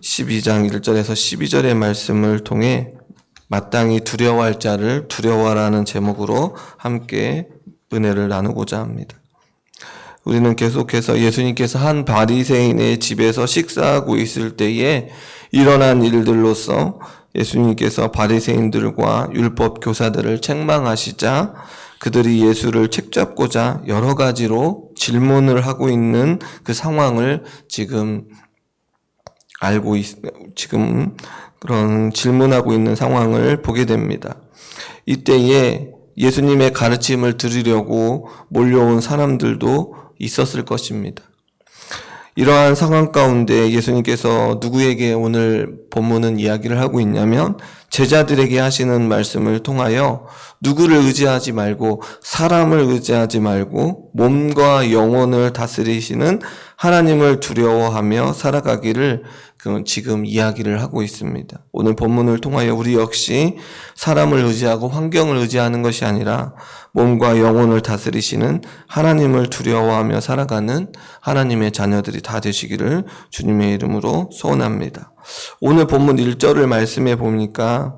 12장 1절에서 12절의 말씀을 통해 마땅히 두려워할 자를 두려워하라는 제목으로 함께 은혜를 나누고자 합니다. 우리는 계속해서 예수님께서 한 바리새인의 집에서 식사하고 있을 때에 일어난 일들로서 예수님께서 바리새인들과 율법 교사들을 책망하시자 그들이 예수를 책잡고자 여러 가지로 질문을 하고 있는 그 상황을 지금 그런 질문하고 있는 상황을 보게 됩니다. 이때에 예수님의 가르침을 들으려고 몰려온 사람들도 있었을 것입니다. 이러한 상황 가운데 예수님께서 누구에게 오늘 본문은 이야기를 하고 있냐면 제자들에게 하시는 말씀을 통하여 누구를 의지하지 말고 사람을 의지하지 말고 몸과 영혼을 다스리시는 하나님을 두려워하며 살아가기를 지금 이야기를 하고 있습니다. 오늘 본문을 통하여 우리 역시 사람을 의지하고 환경을 의지하는 것이 아니라 몸과 영혼을 다스리시는 하나님을 두려워하며 살아가는 하나님의 자녀들이 다 되시기를 주님의 이름으로 소원합니다. 오늘 본문 1절을 말씀해 보니까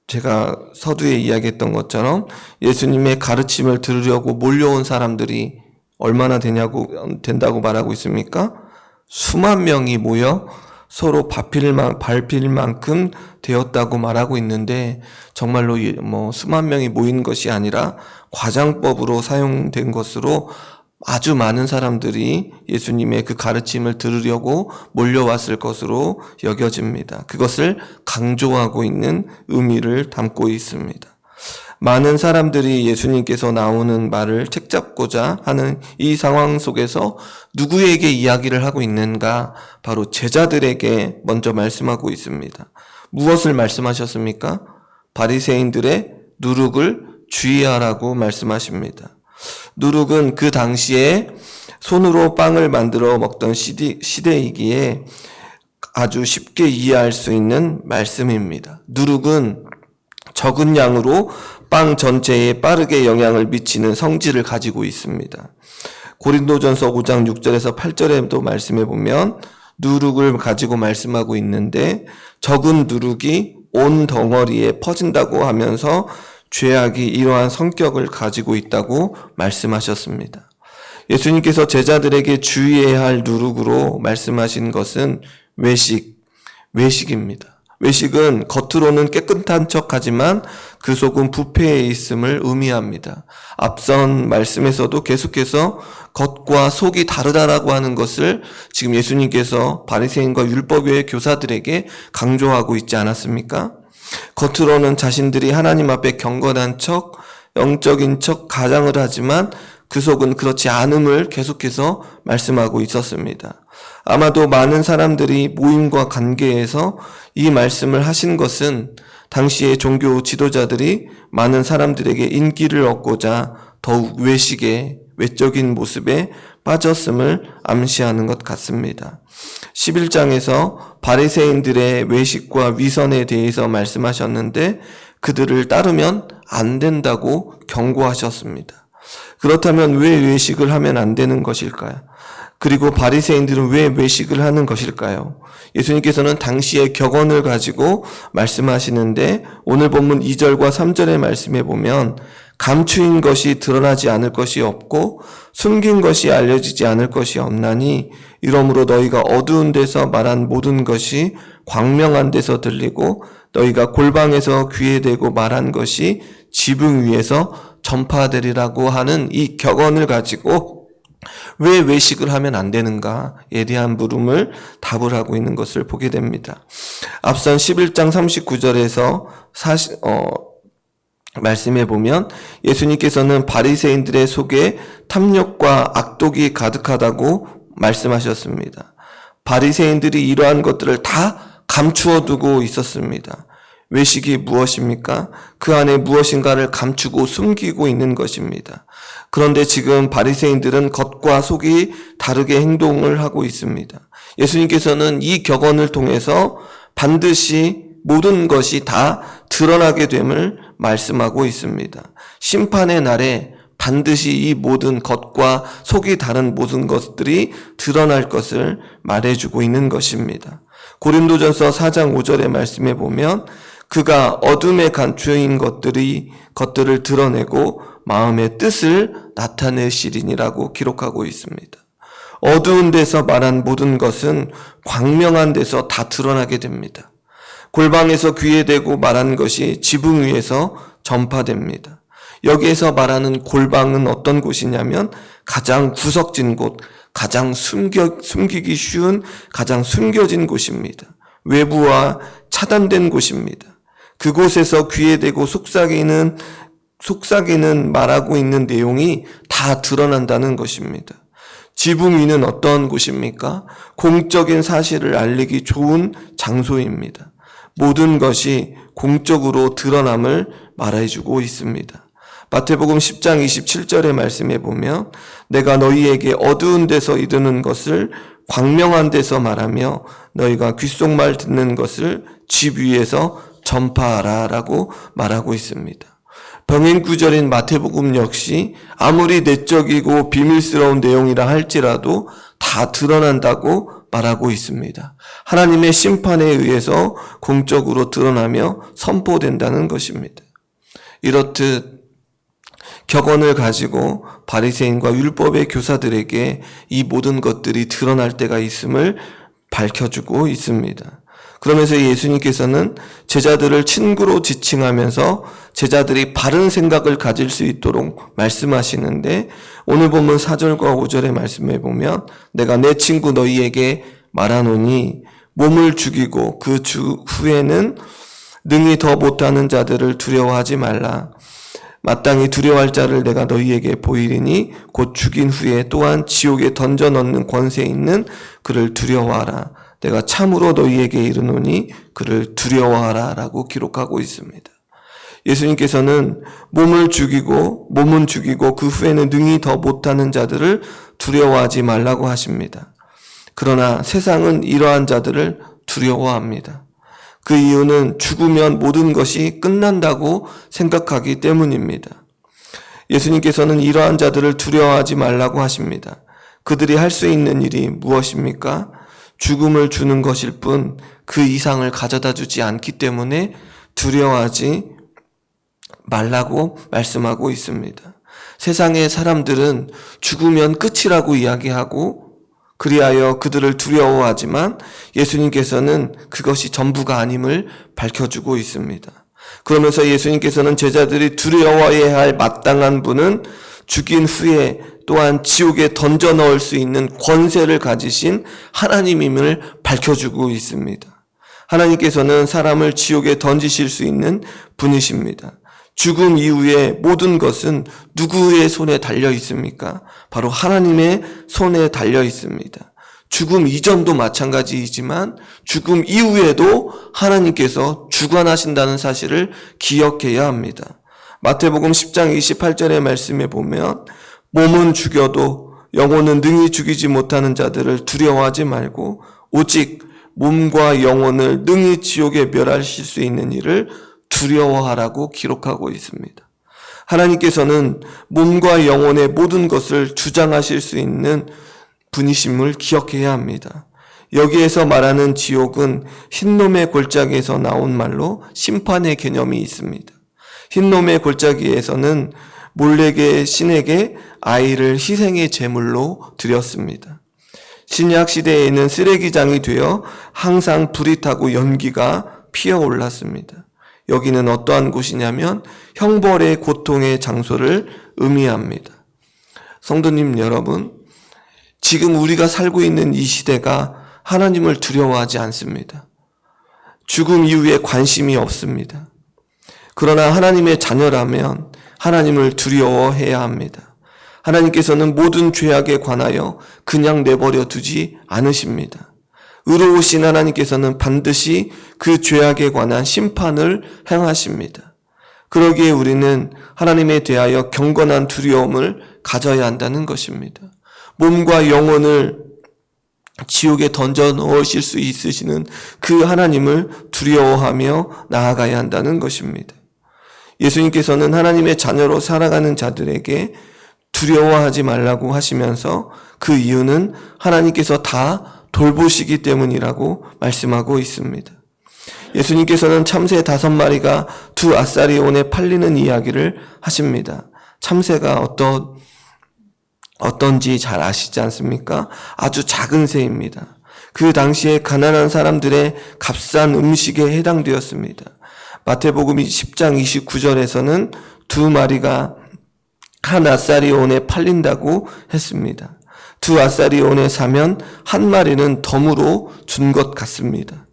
제가 서두에 이야기했던 것처럼 예수님의 가르침을 들으려고 몰려온 사람들이 얼마나 된다고 말하고 있습니까? 수만 명이 모여 서로 밟힐 만큼 되었다고 말하고 있는데 정말로 수만 명이 모인 것이 아니라 과장법으로 사용된 것으로 아주 많은 사람들이 예수님의 그 가르침을 들으려고 몰려왔을 것으로 여겨집니다. 그것을 강조하고 있는 의미를 담고 있습니다. 많은 사람들이 예수님께서 나오는 말을 책잡고자 하는 이 상황 속에서 누구에게 이야기를 하고 있는가? 바로 제자들에게 먼저 말씀하고 있습니다. 무엇을 말씀하셨습니까? 바리새인들의 누룩을 주의하라고 말씀하십니다. 누룩은 그 당시에 손으로 빵을 만들어 먹던 시대이기에 아주 쉽게 이해할 수 있는 말씀입니다. 누룩은 적은 양으로 빵 전체에 빠르게 영향을 미치는 성질을 가지고 있습니다. 고린도전서 5장 6절에서 8절에도 말씀해 보면 누룩을 가지고 말씀하고 있는데 적은 누룩이 온 덩어리에 퍼진다고 하면서 죄악이 이러한 성격을 가지고 있다고 말씀하셨습니다. 예수님께서 제자들에게 주의해야 할 누룩으로 말씀하신 것은 외식입니다. 외식은 겉으로는 깨끗한 척하지만 그 속은 부패해 있음을 의미합니다. 앞선 말씀에서도 계속해서 겉과 속이 다르다라고 하는 것을 지금 예수님께서 바리새인과 율법의 교사들에게 강조하고 있지 않았습니까? 겉으로는 자신들이 하나님 앞에 경건한 척, 영적인 척 가장을 하지만 그 속은 그렇지 않음을 계속해서 말씀하고 있었습니다. 아마도 많은 사람들이 모임과 관계에서 이 말씀을 하신 것은 당시의 종교 지도자들이 많은 사람들에게 인기를 얻고자 더욱 외적인 모습에 빠졌음을 암시하는 것 같습니다. 11장에서 바리새인들의 외식과 위선에 대해서 말씀하셨는데 그들을 따르면 안 된다고 경고하셨습니다. 그렇다면 왜 외식을 하면 안 되는 것일까요? 그리고 바리새인들은 왜 외식을 하는 것일까요? 예수님께서는 당시의 격언을 가지고 말씀하시는데 오늘 본문 2절과 3절의 말씀에 보면 감추인 것이 드러나지 않을 것이 없고 숨긴 것이 알려지지 않을 것이 없나니 이러므로 너희가 어두운 데서 말한 모든 것이 광명한 데서 들리고 너희가 골방에서 귀에 대고 말한 것이 지붕 위에서 전파되리라고 하는 이 격언을 가지고 왜 외식을 하면 안 되는가에 대한 물음을 답을 하고 있는 것을 보게 됩니다. 앞선 11장 39절에서 말씀해 보면 예수님께서는 바리새인들의 속에 탐욕과 악독이 가득하다고 말씀하셨습니다. 바리새인들이 이러한 것들을 다 감추어 두고 있었습니다. 외식이 무엇입니까? 그 안에 무엇인가를 감추고 숨기고 있는 것입니다. 그런데 지금 바리새인들은 겉과 속이 다르게 행동을 하고 있습니다. 예수님께서는 이 격언을 통해서 반드시 모든 것이 다 드러나게 됨을 말씀하고 있습니다. 심판의 날에 반드시 이 모든 겉과 속이 다른 모든 것들이 드러날 것을 말해주고 있는 것입니다. 고린도전서 4장 5절의 말씀에 보면 그가 어둠에 감추인 것들을 드러내고 마음의 뜻을 나타내시리니라고 기록하고 있습니다. 어두운 데서 말한 모든 것은 광명한 데서 다 드러나게 됩니다. 골방에서 귀에 대고 말한 것이 지붕 위에서 전파됩니다. 여기에서 말하는 골방은 어떤 곳이냐면 가장 구석진 곳, 가장 숨기기 쉬운, 가장 숨겨진 곳입니다. 외부와 차단된 곳입니다. 그곳에서 귀에 대고 속삭이는 말하고 있는 내용이 다 드러난다는 것입니다. 지붕 위는 어떤 곳입니까? 공적인 사실을 알리기 좋은 장소입니다. 모든 것이 공적으로 드러남을 말해주고 있습니다. 마태복음 10장 27절의 말씀에 보면 내가 너희에게 어두운 데서 이르는 것을 광명한 데서 말하며 너희가 귓속말 듣는 것을 집 위에서 전파하라 라고 말하고 있습니다. 병행 구절인 마태복음 역시 아무리 내적이고 비밀스러운 내용이라 할지라도 다 드러난다고 말하고 있습니다. 하나님의 심판에 의해서 공적으로 드러나며 선포된다는 것입니다. 이렇듯 격언을 가지고 바리새인과 율법의 교사들에게 이 모든 것들이 드러날 때가 있음을 밝혀주고 있습니다. 그러면서 예수님께서는 제자들을 친구로 지칭하면서 제자들이 바른 생각을 가질 수 있도록 말씀하시는데 오늘 본문 4절과 5절의 말씀에 보면 내가 내 친구 너희에게 말하노니 몸을 죽이고 그 후에는 능히 더 못하는 자들을 두려워하지 말라. 마땅히 두려워할 자를 내가 너희에게 보이리니 곧 죽인 후에 또한 지옥에 던져 넣는 권세 있는 그를 두려워하라. 내가 참으로 너희에게 이르노니 그를 두려워하라 라고 기록하고 있습니다. 예수님께서는 몸은 죽이고 그 후에는 능히 더 못하는 자들을 두려워하지 말라고 하십니다. 그러나 세상은 이러한 자들을 두려워합니다. 그 이유는 죽으면 모든 것이 끝난다고 생각하기 때문입니다. 예수님께서는 이러한 자들을 두려워하지 말라고 하십니다. 그들이 할 수 있는 일이 무엇입니까? 죽음을 주는 것일 뿐 그 이상을 가져다 주지 않기 때문에 두려워하지 말라고 말씀하고 있습니다. 세상의 사람들은 죽으면 끝이라고 이야기하고 그리하여 그들을 두려워하지만 예수님께서는 그것이 전부가 아님을 밝혀주고 있습니다. 그러면서 예수님께서는 제자들이 두려워해야 할 마땅한 분은 죽인 후에 또한 지옥에 던져 넣을 수 있는 권세를 가지신 하나님임을 밝혀주고 있습니다. 하나님께서는 사람을 지옥에 던지실 수 있는 분이십니다. 죽음 이후에 모든 것은 누구의 손에 달려 있습니까? 바로 하나님의 손에 달려 있습니다. 죽음 이전도 마찬가지이지만 죽음 이후에도 하나님께서 주관하신다는 사실을 기억해야 합니다. 마태복음 10장 28절의 말씀에 보면 몸은 죽여도 영혼은 능히 죽이지 못하는 자들을 두려워하지 말고 오직 몸과 영혼을 능히 지옥에 멸하실 수 있는 일을 두려워하라고 기록하고 있습니다. 하나님께서는 몸과 영혼의 모든 것을 주장하실 수 있는 분이심을 기억해야 합니다. 여기에서 말하는 지옥은 흰놈의 골짜기에서 나온 말로 심판의 개념이 있습니다. 흰놈의 골짜기에서는 몰렉의 신에게 아이를 희생의 제물로 드렸습니다. 신약 시대에는 쓰레기장이 되어 항상 불이 타고 연기가 피어올랐습니다. 여기는 어떠한 곳이냐면 형벌의 고통의 장소를 의미합니다. 성도님 여러분, 지금 우리가 살고 있는 이 시대가 하나님을 두려워하지 않습니다. 죽음 이후에 관심이 없습니다. 그러나 하나님의 자녀라면 하나님을 두려워해야 합니다. 하나님께서는 모든 죄악에 관하여 그냥 내버려 두지 않으십니다. 의로우신 하나님께서는 반드시 그 죄악에 관한 심판을 행하십니다. 그러기에 우리는 하나님에 대하여 경건한 두려움을 가져야 한다는 것입니다. 몸과 영혼을 지옥에 던져 넣으실 수 있으시는 그 하나님을 두려워하며 나아가야 한다는 것입니다. 예수님께서는 하나님의 자녀로 살아가는 자들에게 두려워하지 말라고 하시면서 그 이유는 하나님께서 다 돌보시기 때문이라고 말씀하고 있습니다. 예수님께서는 참새 5마리가 2 아사리온에 팔리는 이야기를 하십니다. 참새가 어떤지 잘 아시지 않습니까? 아주 작은 새입니다. 그 당시에 가난한 사람들의 값싼 음식에 해당되었습니다. 마태복음 10장 29절에서는 2마리가 1 아사리온에 팔린다고 했습니다. 2 아사리온에 사면 1마리는 덤으로 준 것 같습니다.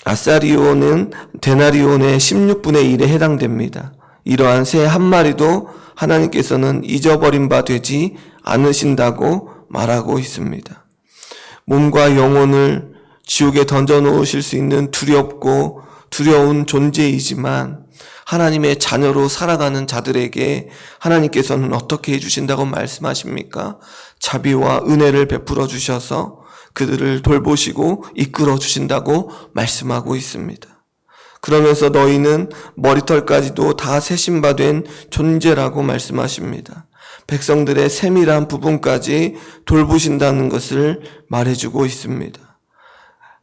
아사리온은 데나리온의 16분의 1에 해당됩니다. 이러한 새 1마리도 하나님께서는 잊어버린 바 되지 않으신다고 말하고 있습니다. 몸과 영혼을 지옥에 던져놓으실 수 있는 두렵고 두려운 존재이지만 하나님의 자녀로 살아가는 자들에게 하나님께서는 어떻게 해주신다고 말씀하십니까? 자비와 은혜를 베풀어 주셔서 그들을 돌보시고 이끌어 주신다고 말씀하고 있습니다. 그러면서 너희는 머리털까지도 다 세신 바 된 존재라고 말씀하십니다. 백성들의 세밀한 부분까지 돌보신다는 것을 말해주고 있습니다.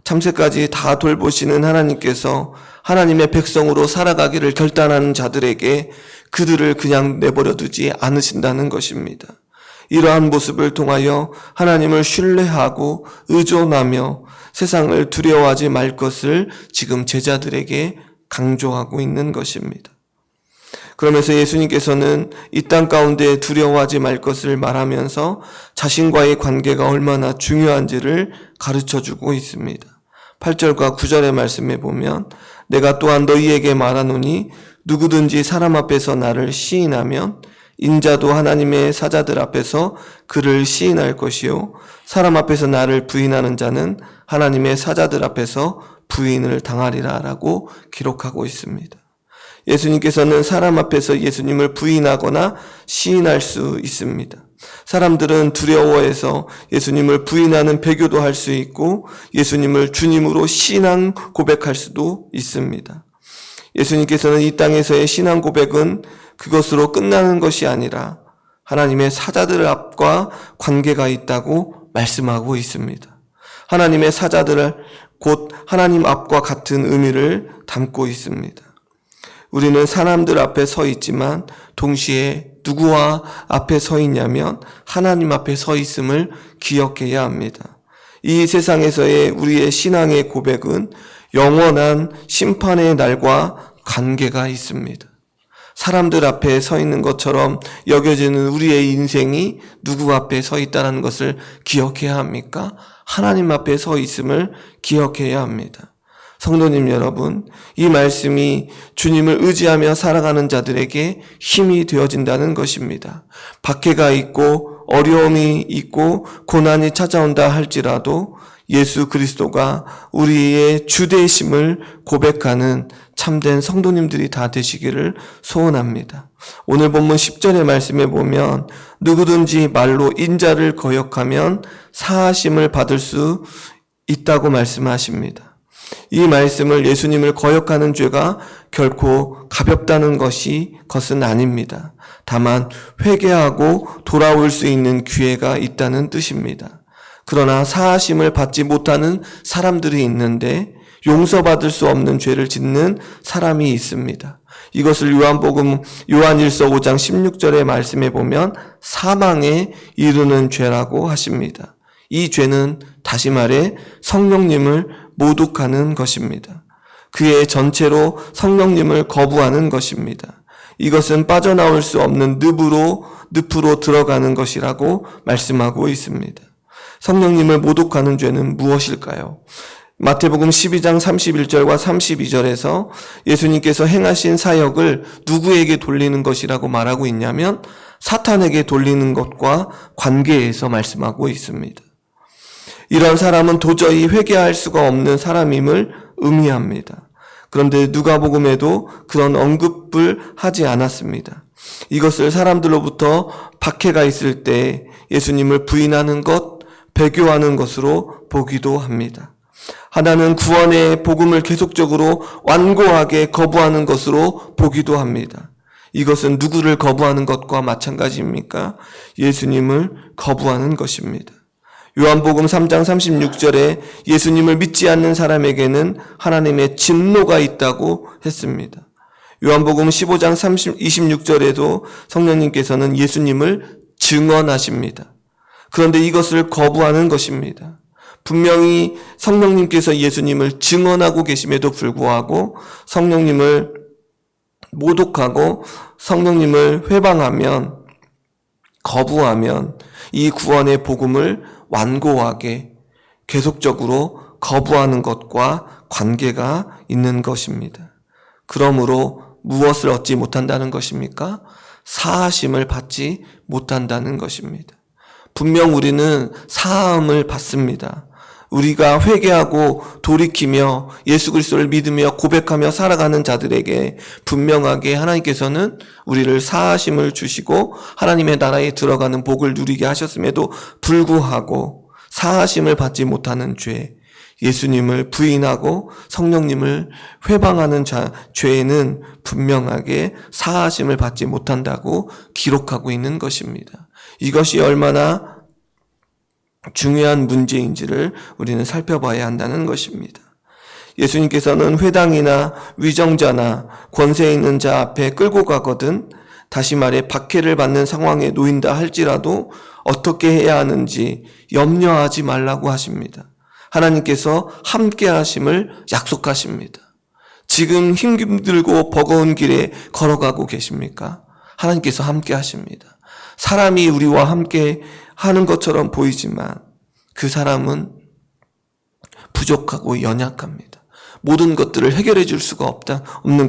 참새까지 다 돌보시는 하나님께서 하나님의 백성으로 살아가기를 결단하는 자들에게 그들을 그냥 내버려 두지 않으신다는 것입니다. 이러한 모습을 통하여 하나님을 신뢰하고 의존하며 세상을 두려워하지 말 것을 지금 제자들에게 강조하고 있는 것입니다. 그러면서 예수님께서는 이 땅 가운데 두려워하지 말 것을 말하면서 자신과의 관계가 얼마나 중요한지를 가르쳐주고 있습니다. 8절과 9절의 말씀에 보면 내가 또한 너희에게 말하노니 누구든지 사람 앞에서 나를 시인하면 인자도 하나님의 사자들 앞에서 그를 시인할 것이요 사람 앞에서 나를 부인하는 자는 하나님의 사자들 앞에서 부인을 당하리라 라고 기록하고 있습니다. 예수님께서는 사람 앞에서 예수님을 부인하거나 시인할 수 있습니다. 사람들은 두려워해서 예수님을 부인하는 배교도 할 수 있고 예수님을 주님으로 신앙 고백할 수도 있습니다. 예수님께서는 이 땅에서의 신앙 고백은 그것으로 끝나는 것이 아니라 하나님의 사자들 앞과 관계가 있다고 말씀하고 있습니다. 하나님의 사자들 곧 하나님 앞과 같은 의미를 담고 있습니다. 우리는 사람들 앞에 서 있지만 동시에 누구와 앞에 서 있냐면 하나님 앞에 서 있음을 기억해야 합니다. 이 세상에서의 우리의 신앙의 고백은 영원한 심판의 날과 관계가 있습니다. 사람들 앞에 서 있는 것처럼 여겨지는 우리의 인생이 누구 앞에 서 있다는 것을 기억해야 합니까? 하나님 앞에 서 있음을 기억해야 합니다. 성도님 여러분, 이 말씀이 주님을 의지하며 살아가는 자들에게 힘이 되어진다는 것입니다. 박해가 있고 어려움이 있고 고난이 찾아온다 할지라도 예수 그리스도가 우리의 주 되심을 고백하는 참된 성도님들이 다 되시기를 소원합니다. 오늘 본문 10절의 말씀에 보면 누구든지 말로 인자를 거역하면 사하심을 받을 수 있다고 말씀하십니다. 이 말씀을 예수님을 거역하는 죄가 결코 가볍다는 것은 아닙니다. 다만 회개하고 돌아올 수 있는 기회가 있다는 뜻입니다. 그러나 사하심을 받지 못하는 사람들이 있는데 용서받을 수 없는 죄를 짓는 사람이 있습니다. 이것을 요한일서 5장 16절의 말씀에 보면 사망에 이르는 죄라고 하십니다. 이 죄는 다시 말해 성령님을 모독하는 것입니다. 그의 전체로 성령님을 거부하는 것입니다. 이것은 빠져나올 수 없는 늪으로 들어가는 것이라고 말씀하고 있습니다. 성령님을 모독하는 죄는 무엇일까요? 마태복음 12장 31절과 32절에서 예수님께서 행하신 사역을 누구에게 돌리는 것이라고 말하고 있냐면 사탄에게 돌리는 것과 관계에서 말씀하고 있습니다. 이런 사람은 도저히 회개할 수가 없는 사람임을 의미합니다. 그런데 누가복음에도 그런 언급을 하지 않았습니다. 이것을 사람들로부터 박해가 있을 때 예수님을 부인하는 것, 배교하는 것으로 보기도 합니다. 하나는 구원의 복음을 계속적으로 완고하게 거부하는 것으로 보기도 합니다. 이것은 누구를 거부하는 것과 마찬가지입니까? 예수님을 거부하는 것입니다. 요한복음 3장 36절에 예수님을 믿지 않는 사람에게는 하나님의 진노가 있다고 했습니다. 요한복음 15장 26절에도 성령님께서는 예수님을 증언하십니다. 그런데 이것을 거부하는 것입니다. 분명히 성령님께서 예수님을 증언하고 계심에도 불구하고 성령님을 모독하고 성령님을 회방하면, 거부하면 이 구원의 복음을 완고하게 계속적으로 거부하는 것과 관계가 있는 것입니다. 그러므로 무엇을 얻지 못한다는 것입니까? 사하심을 받지 못한다는 것입니다. 분명 우리는 사함을 받습니다. 우리가 회개하고 돌이키며 예수 그리스도를 믿으며 고백하며 살아가는 자들에게 분명하게 하나님께서는 우리를 사하심을 주시고 하나님의 나라에 들어가는 복을 누리게 하셨음에도 불구하고 사하심을 받지 못하는 죄, 예수님을 부인하고 성령님을 회방하는 죄에는 분명하게 사하심을 받지 못한다고 기록하고 있는 것입니다. 이것이 얼마나 중요한 문제인지를 우리는 살펴봐야 한다는 것입니다. 예수님께서는 회당이나 위정자나 권세 있는 자 앞에 끌고 가거든, 다시 말해 박해를 받는 상황에 놓인다 할지라도 어떻게 해야 하는지 염려하지 말라고 하십니다. 하나님께서 함께 하심을 약속하십니다. 지금 힘들고 버거운 길에 걸어가고 계십니까? 하나님께서 함께 하십니다. 사람이 우리와 함께 하는 것처럼 보이지만 그 사람은 부족하고 연약합니다. 모든 것들을 해결해 줄 수가 없는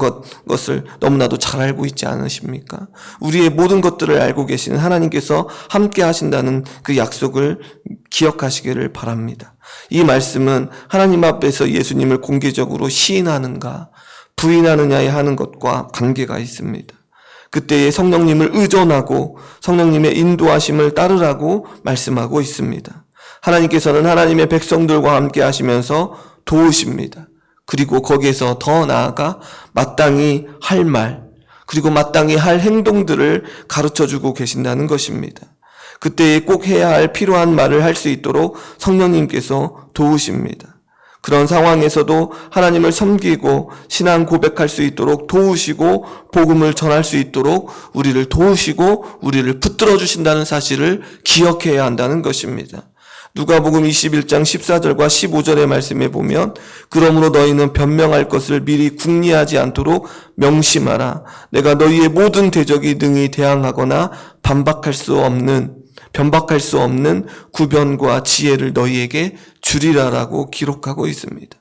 것을 너무나도 잘 알고 있지 않으십니까? 우리의 모든 것들을 알고 계시는 하나님께서 함께 하신다는 그 약속을 기억하시기를 바랍니다. 이 말씀은 하나님 앞에서 예수님을 공개적으로 시인하는가 부인하느냐에 하는 것과 관계가 있습니다. 그때에 성령님을 의존하고 성령님의 인도하심을 따르라고 말씀하고 있습니다. 하나님께서는 하나님의 백성들과 함께 하시면서 도우십니다. 그리고 거기에서 더 나아가 마땅히 할 말, 그리고 마땅히 할 행동들을 가르쳐주고 계신다는 것입니다. 그때에 꼭 해야 할 필요한 말을 할 수 있도록 성령님께서 도우십니다. 그런 상황에서도 하나님을 섬기고 신앙 고백할 수 있도록 도우시고 복음을 전할 수 있도록 우리를 도우시고 우리를 붙들어 주신다는 사실을 기억해야 한다는 것입니다. 누가복음 21장 14절과 15절의 말씀에 보면 그러므로 너희는 변명할 것을 미리 궁리하지 않도록 명심하라. 내가 너희의 모든 대적이 능히 대항하거나 변박할 수 없는 구변과 지혜를 너희에게 주리라라고 기록하고 있습니다.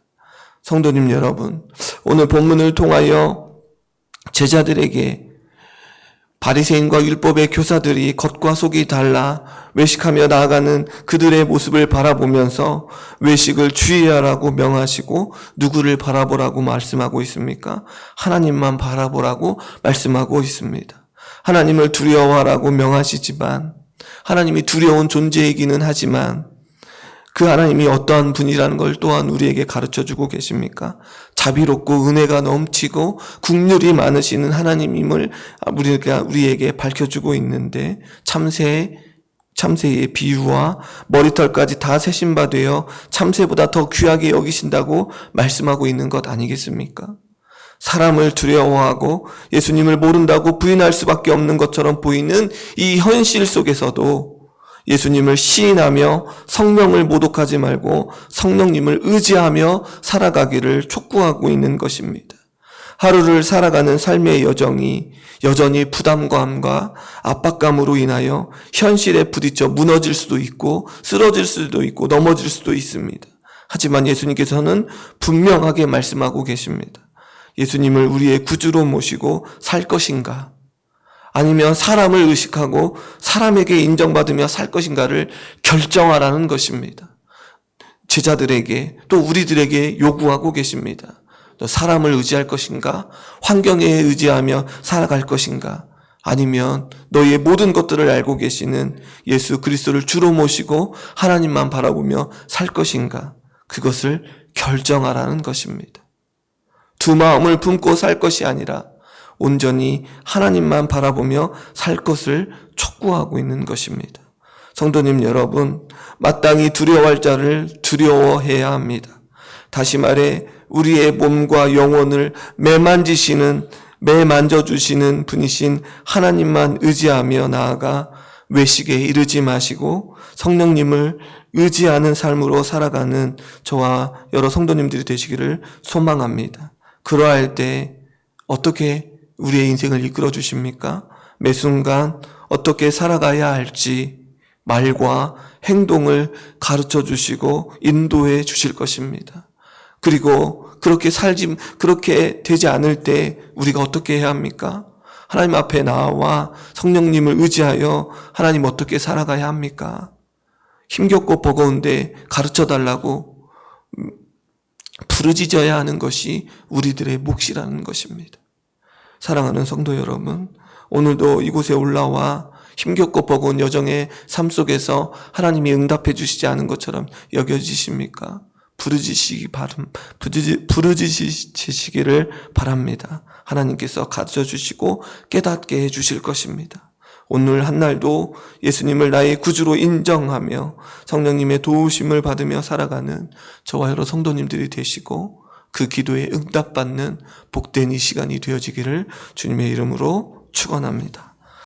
성도님 여러분, 오늘 본문을 통하여 제자들에게 바리새인과 율법의 교사들이 겉과 속이 달라 외식하며 나아가는 그들의 모습을 바라보면서 외식을 주의하라고 명하시고 누구를 바라보라고 말씀하고 있습니까? 하나님만 바라보라고 말씀하고 있습니다. 하나님을 두려워하라고 명하시지만 하나님이 두려운 존재이기는 하지만 그 하나님이 어떠한 분이라는 걸 또한 우리에게 가르쳐주고 계십니까? 자비롭고 은혜가 넘치고 긍휼이 많으시는 하나님임을 우리에게 밝혀주고 있는데 참새의 비유와 머리털까지 다 세신 바 되어 참새보다 더 귀하게 여기신다고 말씀하고 있는 것 아니겠습니까? 사람을 두려워하고 예수님을 모른다고 부인할 수밖에 없는 것처럼 보이는 이 현실 속에서도 예수님을 시인하며 성령을 모독하지 말고 성령님을 의지하며 살아가기를 촉구하고 있는 것입니다. 하루를 살아가는 삶의 여정이 여전히 부담감과 압박감으로 인하여 현실에 부딪혀 무너질 수도 있고 쓰러질 수도 있고 넘어질 수도 있습니다. 하지만 예수님께서는 분명하게 말씀하고 계십니다. 예수님을 우리의 구주로 모시고 살 것인가? 아니면 사람을 의식하고 사람에게 인정받으며 살 것인가를 결정하라는 것입니다. 제자들에게 또 우리들에게 요구하고 계십니다. 너 사람을 의지할 것인가? 환경에 의지하며 살아갈 것인가? 아니면 너희의 모든 것들을 알고 계시는 예수 그리스도를 주로 모시고 하나님만 바라보며 살 것인가? 그것을 결정하라는 것입니다. 두 마음을 품고 살 것이 아니라 온전히 하나님만 바라보며 살 것을 촉구하고 있는 것입니다. 성도님 여러분, 마땅히 두려워할 자를 두려워해야 합니다. 다시 말해 우리의 몸과 영혼을 매만져주시는 분이신 하나님만 의지하며 나아가 외식에 이르지 마시고 성령님을 의지하는 삶으로 살아가는 저와 여러 성도님들이 되시기를 소망합니다. 그러할 때 어떻게 우리의 인생을 이끌어 주십니까? 매 순간 어떻게 살아가야 할지 말과 행동을 가르쳐 주시고 인도해 주실 것입니다. 그리고 그렇게 되지 않을 때 우리가 어떻게 해야 합니까? 하나님 앞에 나와 성령님을 의지하여 하나님 어떻게 살아가야 합니까? 힘겹고 버거운데 가르쳐 달라고 부르짖어야 하는 것이 우리들의 몫이라는 것입니다. 사랑하는 성도 여러분, 오늘도 이곳에 올라와 힘겹고 버거운 여정의 삶 속에서 하나님이 응답해 주시지 않은 것처럼 여겨지십니까? 부르짖으시기를 바랍니다. 하나님께서 가르쳐 주시고 깨닫게 해 주실 것입니다. 오늘 한날도 예수님을 나의 구주로 인정하며 성령님의 도우심을 받으며 살아가는 저와 여러 성도님들이 되시고 그 기도에 응답받는 복된 이 시간이 되어지기를 주님의 이름으로 축원합니다.